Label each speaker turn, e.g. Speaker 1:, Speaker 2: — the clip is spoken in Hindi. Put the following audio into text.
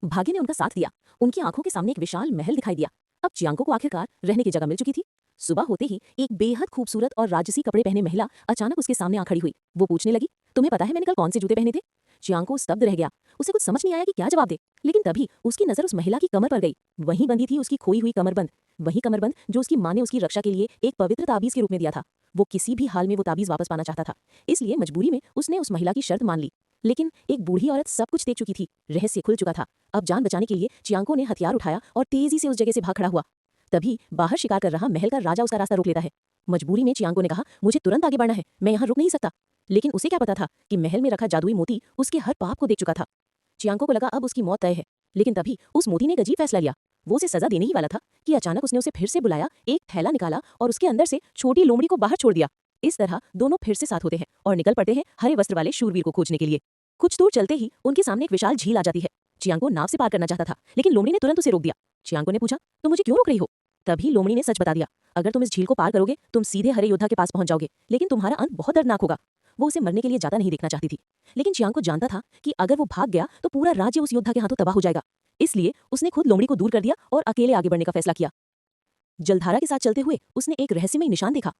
Speaker 1: भाग्य ने उनका साथ दिया। उनकी आंखों के सामने एक विशाल महल दिखाई दिया। अब चियांको को आखिरकार रहने की जगह मिल चुकी थी। सुबह होते ही एक बेहद खूबसूरत और राजसी कपड़े पहने महिला अचानक उसके सामने आ खड़ी हुई। वो पूछने लगी, तुम्हें पता है मैंने कल कौन से जूते पहने थे? चियांको स्तब्ध रह गया। उसे कुछ समझ नहीं आया कि क्या जवाब दे। लेकिन तभी उसकी नजर उस महिला की कमर पर गई। वहीं बंधी थी उसकी खोई हुई कमरबंद। वही कमरबंद जो उसकी माँ ने उसकी रक्षा के लिए एक पवित्र ताबीज के रूप में दिया था। वो किसी भी हाल में वो ताबीज वापस पाना चाहता था, इसलिए मजबूरी में उसने उस महिला की शर्त मान ली। लेकिन एक बूढ़ी औरत सब कुछ देख चुकी थी। रहस्य खुल चुका था। अब जान बचाने के लिए चियांको ने हथियार उठाया और तेजी से उस जगह से भाग खड़ा हुआ। तभी बाहर शिकार कर रहा महल का राजा उसका रास्ता रोक लेता है। मजबूरी में चियांको ने कहा, मुझे तुरंत आगे बढ़ना है, मैं यहाँ रुक नहीं सकता। लेकिन उसे क्या पता था कि महल में रखा जादुई मोती उसके हर पाप को देख चुका था। चियांको को लगा अब उसकी मौत तय है। लेकिन तभी उस मोती ने एक अजीब फैसला लिया। वो उसे सजा देने ही वाला था कि अचानक उसने उसे फिर से बुलाया, एक थैला निकाला और उसके अंदर से छोटी लोमड़ी को बाहर छोड़ दिया। इस तरह दोनों फिर से साथ होते हैं और निकल पड़ते हैं हरे वस्त्र वाले शूरवीर को खोजने के लिए। कुछ दूर चलते ही उनके सामने एक विशाल झील आ जाती है। चियांको नाव से पार करना चाहता था, लेकिन लोमड़ी ने तुरंत उसे रोक दिया। चियांको ने पूछा, तुम मुझे क्यों रोक रही हो? तभी लोमड़ी ने सच बता दिया, अगर तुम इस झील को पार करोगे तुम सीधे हरे योद्धा के पास पहुंच जाओगे, लेकिन तुम्हारा अंत बहुत दर्दनाक होगा। वो उसे मरने के लिए ज्यादा नहीं देखना चाहती थी, लेकिन चियांको जानता था कि अगर वो भाग गया तो पूरा राज्य उस योद्धा के हाथों तबाह हो जाएगा। इसलिए उसने खुद लोमड़ी को दूर कर दिया और अकेले आगे बढ़ने का फैसला किया। जलधारा के साथ चलते हुए उसने एक रहस्यमय निशान देखा।